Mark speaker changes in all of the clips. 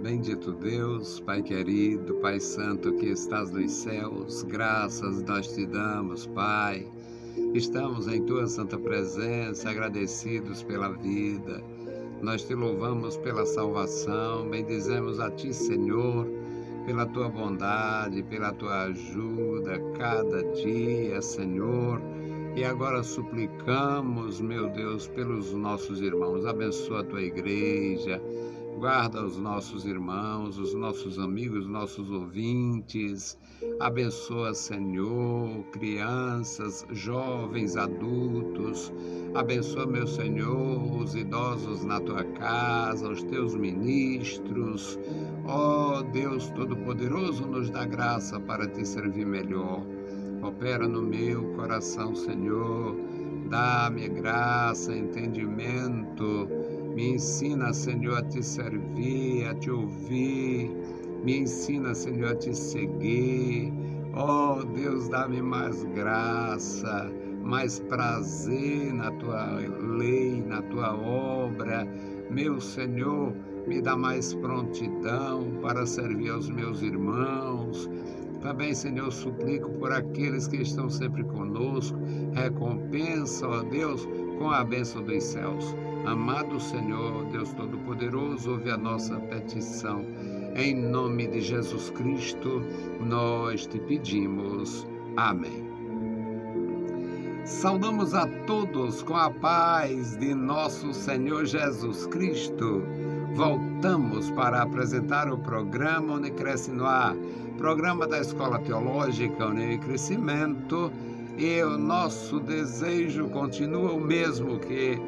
Speaker 1: Bendito Deus, Pai querido, Pai santo que estás nos céus, graças nós te damos, Pai. Estamos em tua santa presença, agradecidos pela vida. Nós te louvamos pela salvação, bendizemos a ti, Senhor, pela tua bondade, pela tua ajuda cada dia, Senhor. E agora suplicamos, meu Deus, pelos nossos irmãos. Abençoa a tua igreja, guarda os nossos irmãos, os nossos amigos, nossos ouvintes. Abençoa, Senhor, crianças, jovens, adultos. Abençoa, meu Senhor, os idosos na tua casa, os teus ministros. Ó Deus Todo-Poderoso, nos dá graça para te servir melhor. Opera no meu coração, Senhor. Dá-me graça, entendimento. Me ensina, Senhor, a te servir, a te ouvir. Me ensina, Senhor, a te seguir. Oh, Deus, dá-me mais graça, mais prazer na tua lei, na tua obra. Meu Senhor, me dá mais prontidão para servir aos meus irmãos. Também, Senhor, suplico por aqueles que estão sempre conosco. Recompensa, ó Deus, com a bênção dos céus. Amado Senhor, Deus Todo-Poderoso, ouve a nossa petição. Em nome de Jesus Cristo, nós te pedimos. Amém. Saudamos a todos com a paz de nosso Senhor Jesus Cristo. Voltamos para apresentar o programa Unicresce no Ar, programa da Escola Teológica União Crescimento, e o nosso desejo continua o mesmo que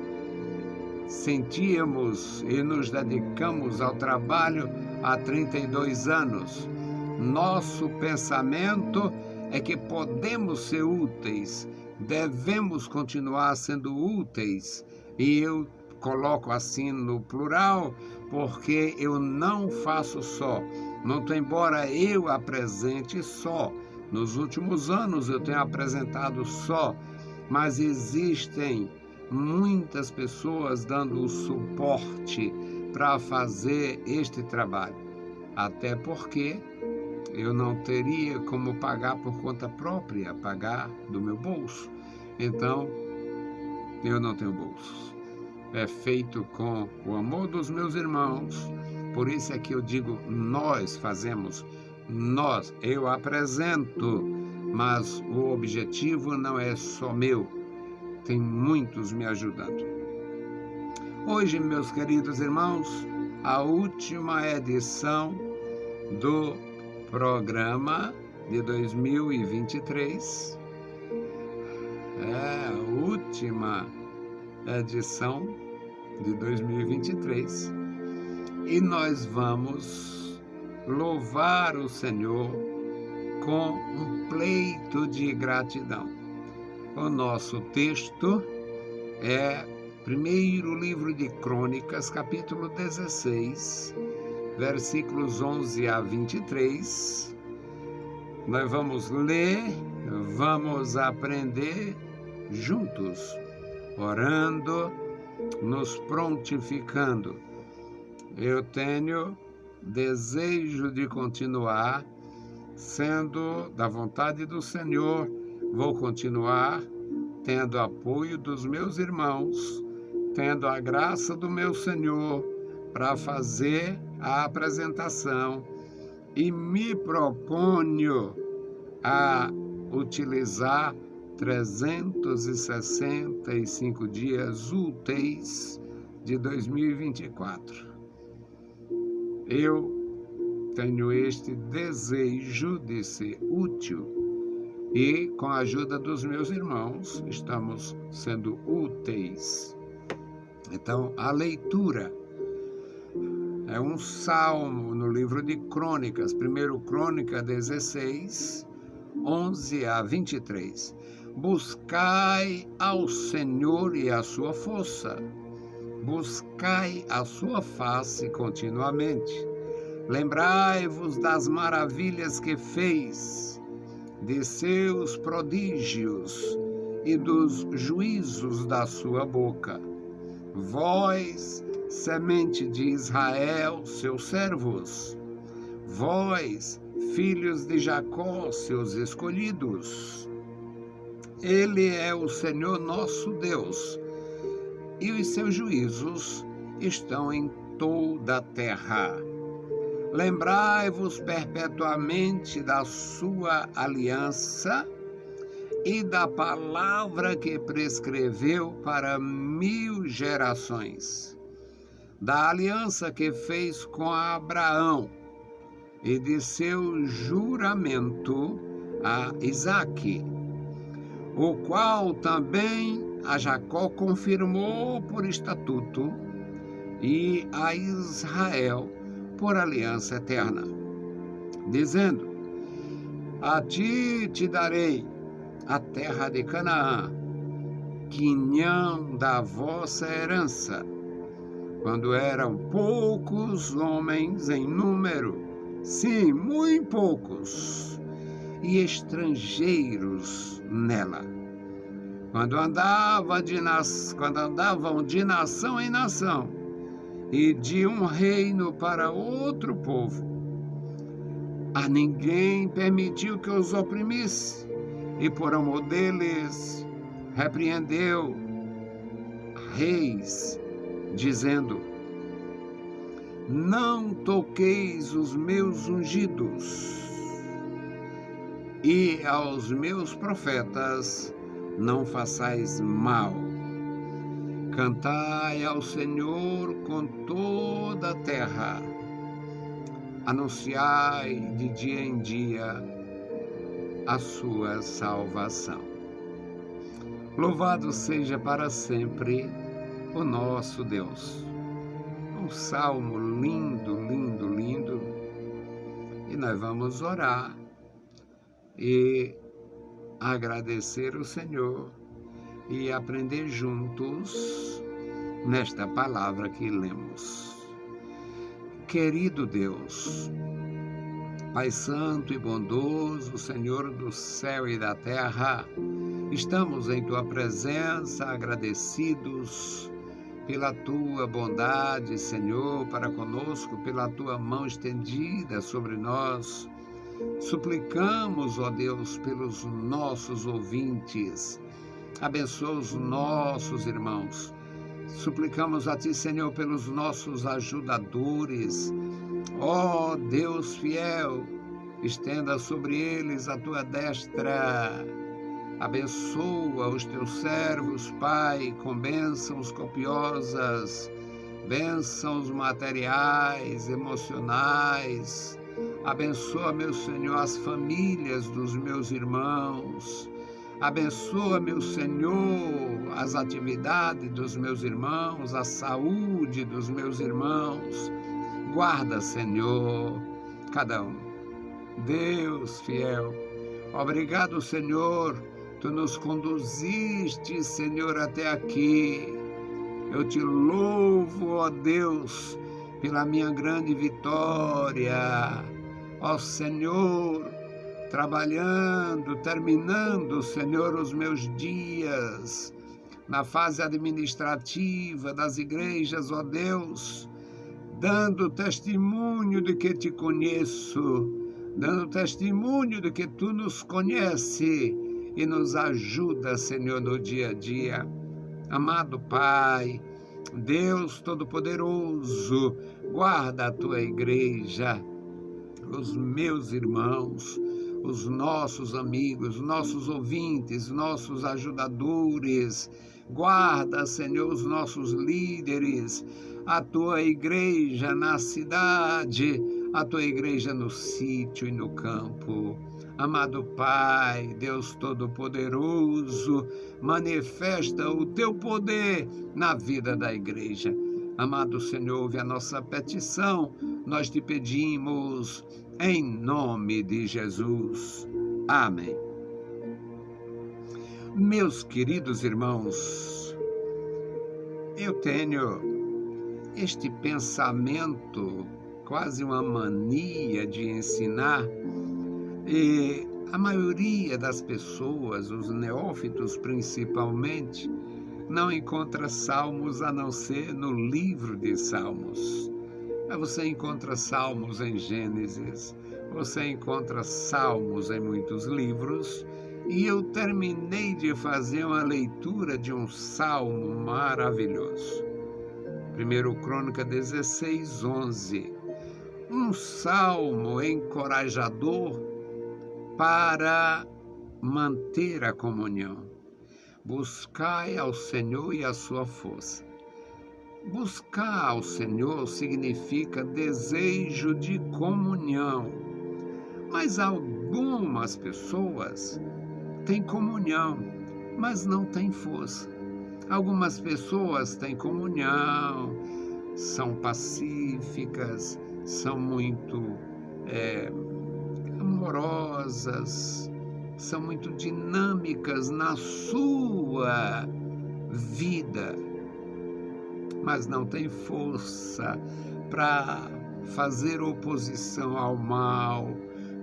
Speaker 1: sentíamos e nos dedicamos ao trabalho há 32 anos. Nosso pensamento é que podemos ser úteis, devemos continuar sendo úteis, e eu coloco assim no plural, porque eu não faço só. Muito embora eu apresente só, nos últimos anos eu tenho apresentado só, mas existem muitas pessoas dando o suporte para fazer este trabalho. Até porque eu não teria como pagar por conta própria, pagar do meu bolso. Então, eu não tenho bolso. É feito com o amor dos meus irmãos. Por isso é que eu digo, nós fazemos, eu apresento, mas o objetivo não é só meu, tem muitos me ajudando. Hoje, meus queridos irmãos, a última edição do programa de 2023, a última edição de 2023, e nós vamos louvar o Senhor com um pleito de gratidão. O nosso texto é primeiro livro de Crônicas, capítulo 16, versículos 11 a 23. Nós vamos ler, vamos aprender juntos, orando, nos prontificando. Eu tenho desejo de continuar sendo da vontade do Senhor. Vou continuar tendo apoio dos meus irmãos, tendo a graça do meu Senhor para fazer a apresentação, e me proponho a utilizar 365 dias úteis de 2024. Eu tenho este desejo de ser útil e, com a ajuda dos meus irmãos, estamos sendo úteis. Então, a leitura é um salmo no livro de Crônicas, 1 Crônica 16, 11 a 23. Buscai ao Senhor e a sua força, buscai a sua face continuamente. Lembrai-vos das maravilhas que fez, de seus prodígios e dos juízos da sua boca. Vós semente de Israel, seus servos, vós, filhos de Jacó, seus escolhidos. Ele é o Senhor nosso Deus, e os seus juízos estão em toda a terra. Lembrai-vos perpetuamente da sua aliança e da palavra que prescreveu para 1000 gerações, da aliança que fez com Abraão e de seu juramento a Isaque, o qual também a Jacó confirmou por estatuto e a Israel por aliança eterna, dizendo: a ti te darei a terra de Canaã, quinhão da vossa herança, quando eram poucos homens em número, sim, muito poucos, e estrangeiros nela. Quando andavam de nação em nação, e de um reino para outro povo, a ninguém permitiu que os oprimisse, e por amor deles repreendeu reis, dizendo: não toqueis os meus ungidos, e aos meus profetas não façais mal. Cantai ao Senhor com toda a terra, anunciai de dia em dia a sua salvação. Louvado seja para sempre o nosso Deus. Um salmo lindo, lindo, lindo. E nós vamos orar e agradecer o Senhor e aprender juntos nesta palavra que lemos. Querido Deus, Pai Santo e bondoso, Senhor do céu e da terra, estamos em Tua presença agradecidos pela Tua bondade, Senhor, para conosco, pela Tua mão estendida sobre nós. Suplicamos, ó Deus, pelos nossos ouvintes. Abençoa os nossos irmãos. Suplicamos a Ti, Senhor, pelos nossos ajudadores. Ó Deus fiel, estenda sobre eles a Tua destra. Abençoa os Teus servos, Pai, com bênçãos copiosas, bênçãos materiais, emocionais. Abençoa, meu Senhor, as famílias dos meus irmãos. Abençoa, meu Senhor, as atividades dos meus irmãos, a saúde dos meus irmãos. Guarda, Senhor, cada um. Deus fiel, obrigado, Senhor, Tu nos conduziste, Senhor, até aqui. Eu Te louvo, ó Deus, pela minha grande vitória. Ó Senhor, trabalhando, terminando, Senhor, os meus dias na fase administrativa das igrejas, ó Deus, dando testemunho de que Te conheço, dando testemunho de que Tu nos conhece e nos ajuda, Senhor, no dia a dia. Amado Pai, Deus Todo-Poderoso, guarda a Tua igreja, os meus irmãos, os nossos amigos, nossos ouvintes, nossos ajudadores. Guarda, Senhor, os nossos líderes, a Tua igreja na cidade, a Tua igreja no sítio e no campo. Amado Pai, Deus Todo-Poderoso, manifesta o Teu poder na vida da igreja. Amado Senhor, ouve a nossa petição, nós Te pedimos em nome de Jesus. Amém. Meus queridos irmãos, eu tenho este pensamento, quase uma mania de ensinar, e a maioria das pessoas, os neófitos principalmente, não encontra salmos a não ser no livro de Salmos. Mas você encontra salmos em Gênesis, você encontra salmos em muitos livros, e eu terminei de fazer uma leitura de um salmo maravilhoso. 1 Crônica 16, 11. Um salmo encorajador para manter a comunhão. Buscai ao Senhor e a sua força. Buscar ao Senhor significa desejo de comunhão. Mas algumas pessoas têm comunhão, mas não têm força. Algumas pessoas têm comunhão, são pacíficas, são muito amorosas, são muito dinâmicas na sua vida, mas não têm força para fazer oposição ao mal,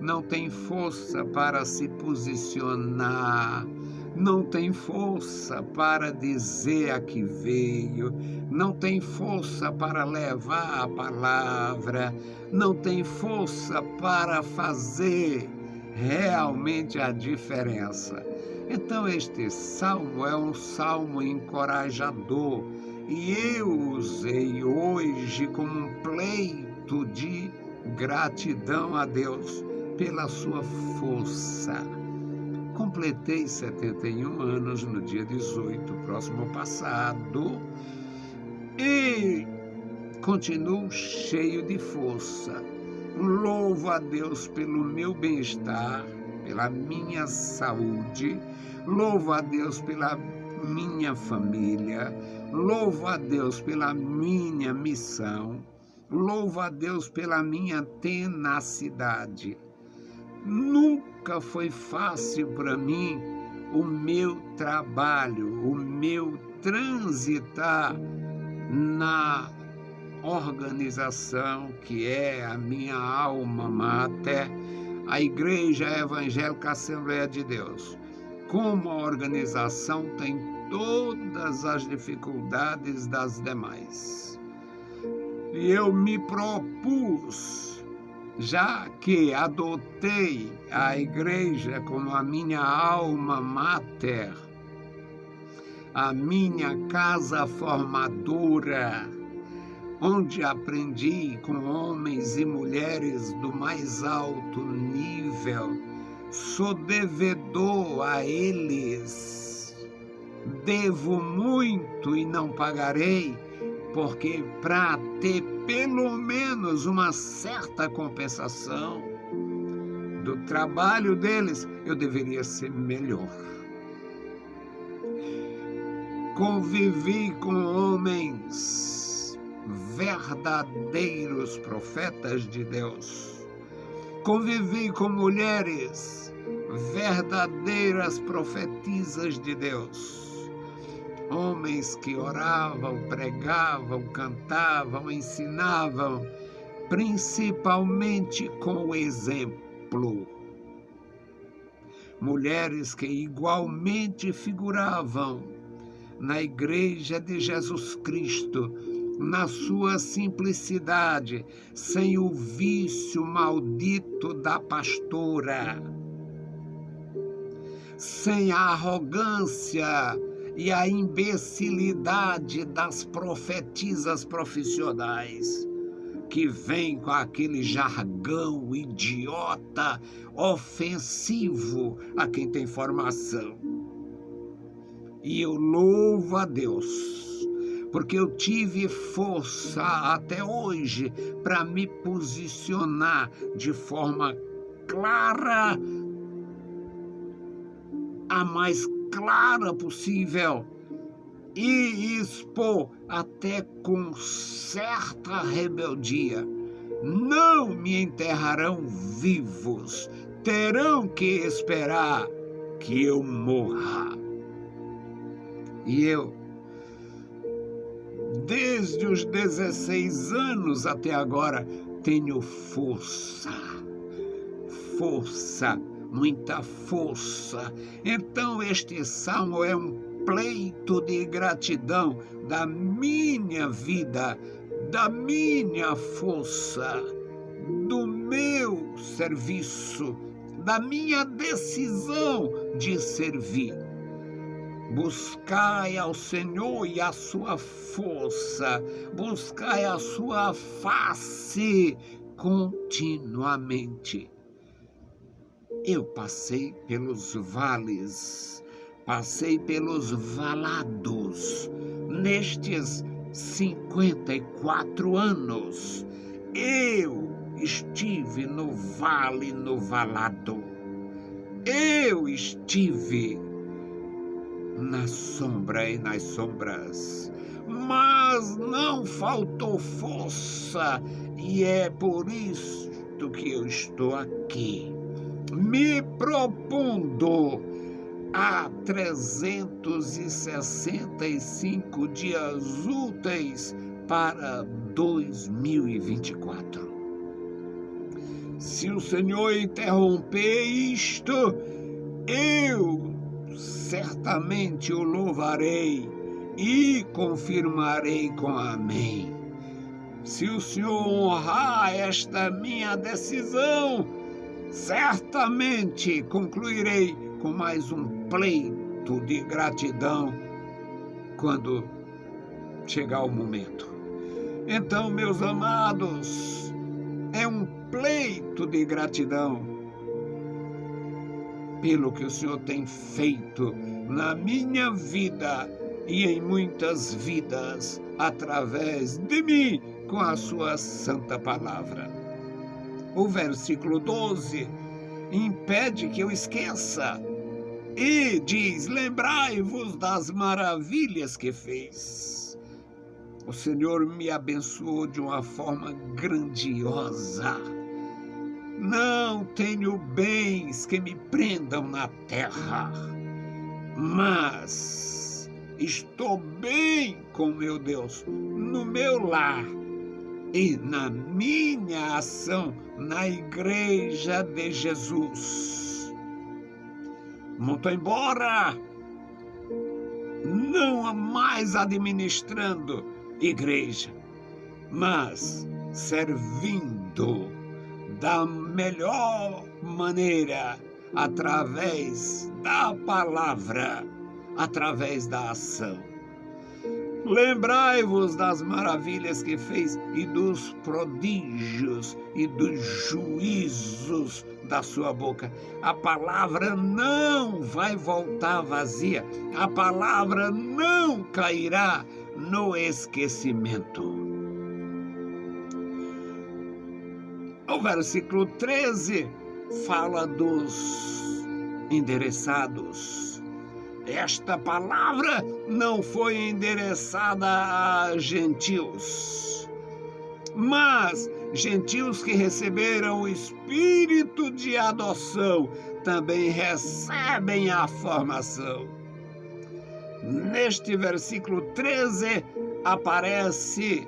Speaker 1: não tem força para se posicionar, não tem força para dizer a que veio, não tem força para levar a palavra, não tem força para fazer realmente a diferença. Então este salmo é um salmo encorajador, e eu usei hoje como um pleito de gratidão a Deus pela sua força. Completei 71 anos no dia 18, próximo passado, e continuo cheio de força. Louvo a Deus pelo meu bem-estar, pela minha saúde, louvo a Deus pela minha família, louvo a Deus pela minha missão, louvo a Deus pela minha tenacidade. Nunca foi fácil para mim o meu trabalho, o meu transitar na organização que é a minha alma mater, a Igreja Evangélica Assembleia de Deus. Como a organização tem todas as dificuldades das demais. E eu me propus, já que adotei a igreja como a minha alma mater, a minha casa formadora, onde aprendi com homens e mulheres do mais alto nível, sou devedor a eles, devo muito e não pagarei, porque para ter pelo menos uma certa compensação do trabalho deles, eu deveria ser melhor. Convivi com homens verdadeiros profetas de Deus. Convivi com mulheres verdadeiras profetisas de Deus. Homens que oravam, pregavam, cantavam, ensinavam, principalmente com o exemplo. Mulheres que igualmente figuravam na Igreja de Jesus Cristo, na sua simplicidade, sem o vício maldito da pastora, sem a arrogância e a imbecilidade das profetisas profissionais, que vêm com aquele jargão idiota, ofensivo a quem tem formação. E eu louvo a Deus, porque eu tive força até hoje para me posicionar de forma clara, a mais clara possível, e expor até com certa rebeldia. Não me enterrarão vivos, terão que esperar que eu morra. E eu, desde os 16 anos até agora, tenho força, muita força. Então este salmo é um pleito de gratidão da minha vida, da minha força, do meu serviço, da minha decisão de servir. Buscai ao Senhor e a sua força, buscai a sua face continuamente. Eu passei pelos vales, passei pelos valados, nestes 54 anos. Eu estive no vale, no valado. Eu estive na sombra e nas sombras, mas não faltou força, e é por isto que eu estou aqui, me propondo a 365 dias úteis para 2024. Se o Senhor interromper isto, eu certamente o louvarei e confirmarei com amém. Se o Senhor honrar esta minha decisão, certamente concluirei com mais um pleito de gratidão quando chegar o momento. Então, meus amados, é um pleito de gratidão pelo que o Senhor tem feito na minha vida e em muitas vidas através de mim com a sua santa palavra. O versículo 12 impede que eu esqueça e diz: lembrai-vos das maravilhas que fez. O Senhor me abençoou de uma forma grandiosa. Não tenho bens que me prendam na terra, mas estou bem com meu Deus no meu lar e na minha ação na Igreja de Jesus. Muito embora não mais administrando igreja, mas servindo da melhor maneira, através da palavra, através da ação. Lembrai-vos das maravilhas que fez e dos prodígios e dos juízos da sua boca. A palavra não vai voltar vazia, a palavra não cairá no esquecimento. O versículo 13 fala dos endereçados. Esta palavra não foi endereçada a gentios, mas gentios que receberam o espírito de adoção também recebem a formação. Neste versículo 13 aparece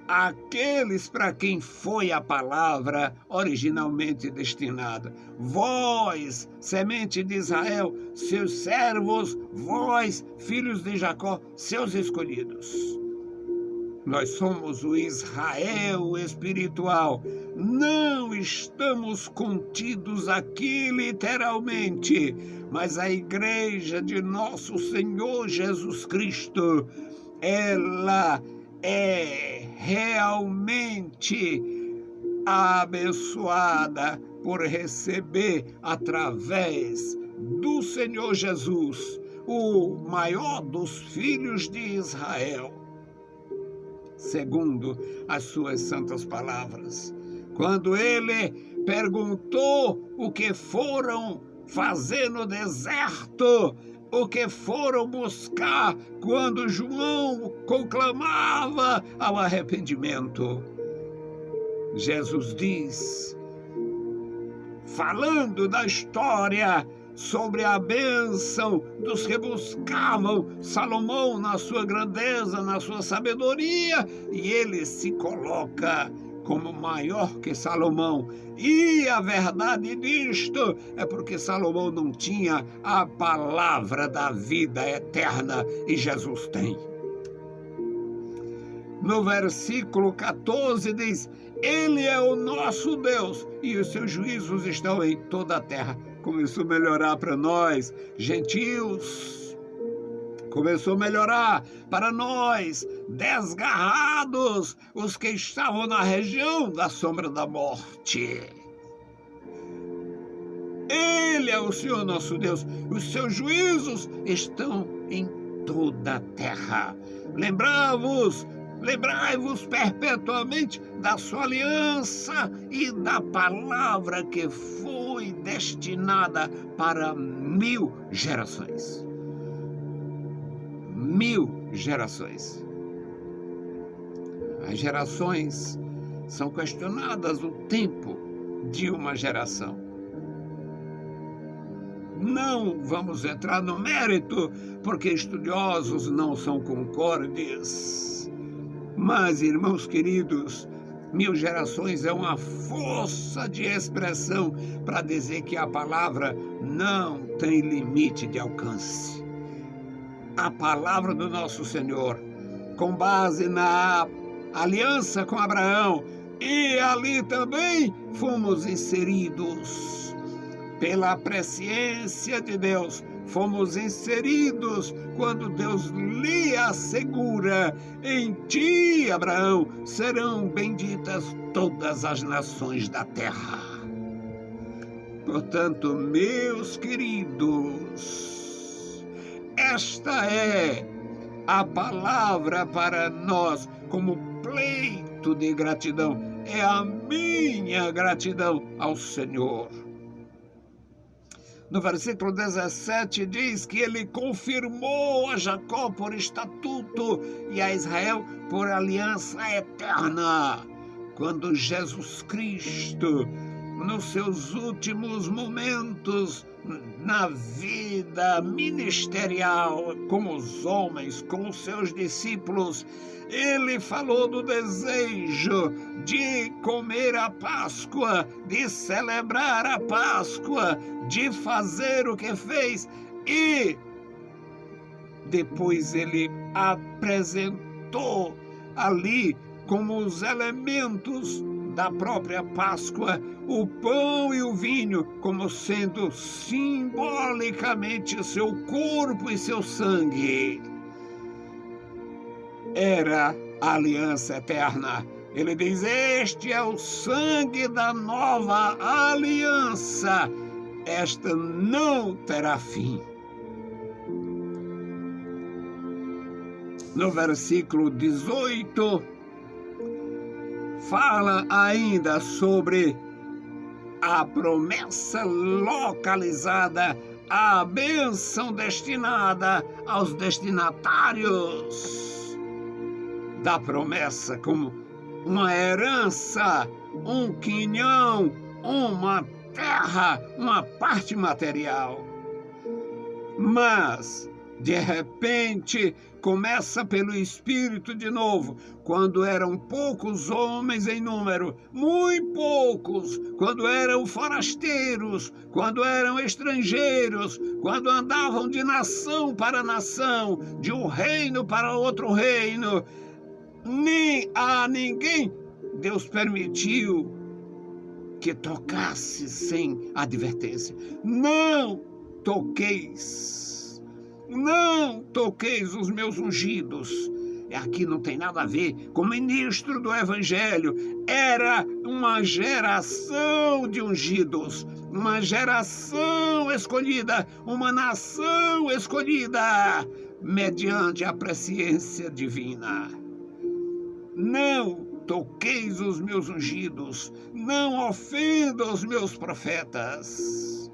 Speaker 1: aqueles para quem foi a palavra originalmente destinada. Vós, semente de Israel, seus servos, vós, filhos de Jacó, seus escolhidos. Nós somos o Israel espiritual. Não estamos contidos aqui literalmente, mas a igreja de nosso Senhor Jesus Cristo, ela é realmente abençoada por receber através do Senhor Jesus, o maior dos filhos de Israel, segundo as suas santas palavras. Quando ele perguntou o que foram fazer no deserto, o que foram buscar quando João conclamava ao arrependimento, Jesus diz, falando da história sobre a bênção dos que buscavam Salomão na sua grandeza, na sua sabedoria, e ele se coloca como maior que Salomão. E a verdade disto é porque Salomão não tinha a palavra da vida eterna e Jesus tem. No versículo 14 diz: Ele é o nosso Deus e os seus juízos estão em toda a terra. Começou a melhorar para nós, gentios. Começou a melhorar para nós, desgarrados, os que estavam na região da sombra da morte. Ele é o Senhor nosso Deus. Os seus juízos estão em toda a terra. Lembrai-vos perpetuamente da sua aliança e da palavra que foi destinada para 1000 gerações. 1000 gerações. As gerações são questionadas o tempo de uma geração. Não vamos entrar no mérito, porque estudiosos não são concordes. Mas, irmãos queridos, 1000 gerações é uma força de expressão para dizer que a palavra não tem limite de alcance. A palavra do nosso Senhor, com base na aliança com Abraão, e ali também fomos inseridos pela presciência de Deus. Fomos inseridos quando Deus lhe assegura: em ti, Abraão, serão benditas todas as nações da terra. Portanto, meus queridos, esta é a palavra para nós como pleito de gratidão. É a minha gratidão ao Senhor. No versículo 17 diz que ele confirmou a Jacó por estatuto e a Israel por aliança eterna. Quando Jesus Cristo, nos seus últimos momentos na vida ministerial, com os homens, com os seus discípulos, ele falou do desejo de comer a Páscoa, de celebrar a Páscoa, de fazer o que fez, e depois ele apresentou ali como os elementos da própria Páscoa o pão e o vinho, como sendo simbolicamente seu corpo e seu sangue. Era a aliança eterna. Ele diz: este é o sangue da nova aliança. Esta não terá fim. No versículo 18, fala ainda sobre a promessa localizada, a bênção destinada aos destinatários da promessa, como uma herança, um quinhão, uma terra, uma parte material. Mas, de repente, começa pelo Espírito de novo, quando eram poucos homens em número, muito poucos, quando eram forasteiros, quando eram estrangeiros, quando andavam de nação para nação, de um reino para outro reino, nem a ninguém Deus permitiu que tocasse sem advertência. Não toqueis os meus ungidos. Aqui não tem nada a ver com o ministro do Evangelho. Era uma geração de ungidos, uma geração escolhida, uma nação escolhida, mediante a presciência divina. Não toqueis os meus ungidos, não ofenda os meus profetas.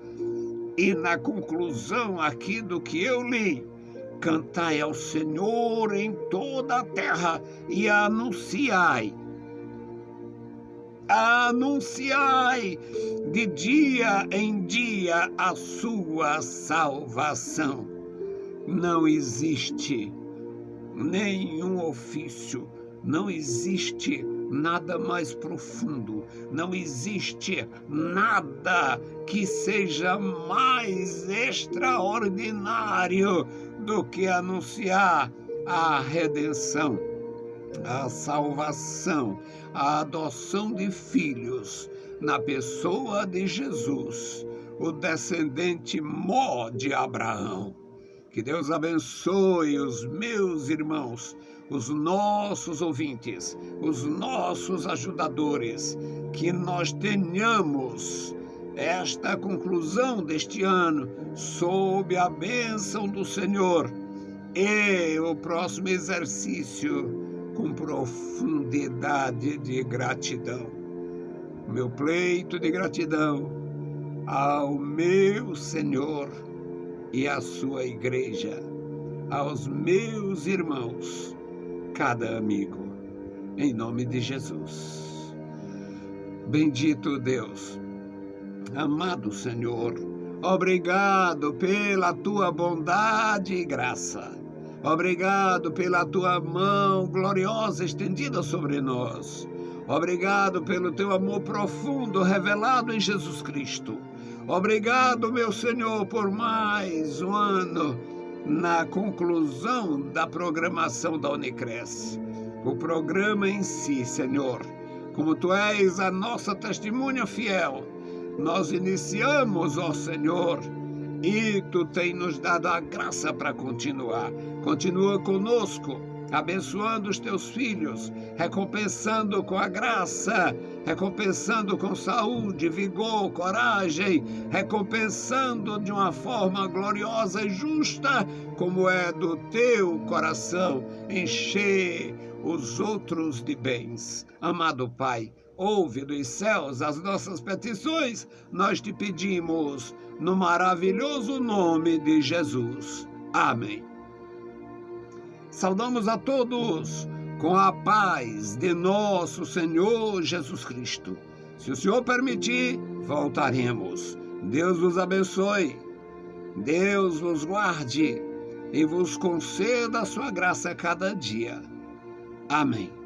Speaker 1: E na conclusão aqui do que eu li, cantai ao Senhor em toda a terra e anunciai de dia em dia a sua salvação. Não existe nenhum ofício, não existe nada mais profundo, não existe nada que seja mais extraordinário do que anunciar a redenção, a salvação, a adoção de filhos na pessoa de Jesus, o descendente mó de Abraão. Que Deus abençoe os meus irmãos, os nossos ouvintes, os nossos ajudadores, que nós tenhamos esta conclusão deste ano sob a bênção do Senhor e o próximo exercício com profundidade de gratidão. Meu pleito de gratidão ao meu Senhor e à sua igreja, aos meus irmãos, cada amigo, em nome de Jesus. Bendito Deus, amado Senhor, obrigado pela tua bondade e graça. Obrigado pela tua mão gloriosa estendida sobre nós. Obrigado pelo teu amor profundo revelado em Jesus Cristo. Obrigado, meu Senhor, por mais um ano na conclusão da programação da Unicres. O programa em si, Senhor, como tu és a nossa testemunha fiel, nós iniciamos, ó Senhor, e tu tem nos dado a graça para continuar. Continua conosco, abençoando os teus filhos, recompensando com a graça, recompensando com saúde, vigor, coragem, recompensando de uma forma gloriosa e justa, como é do teu coração, encher os outros de bens. Amado Pai, ouve dos céus as nossas petições, nós te pedimos, no maravilhoso nome de Jesus. Amém. Saudamos a todos com a paz de nosso Senhor Jesus Cristo. Se o Senhor permitir, voltaremos. Deus vos abençoe, Deus vos guarde e vos conceda a sua graça a cada dia. Amém.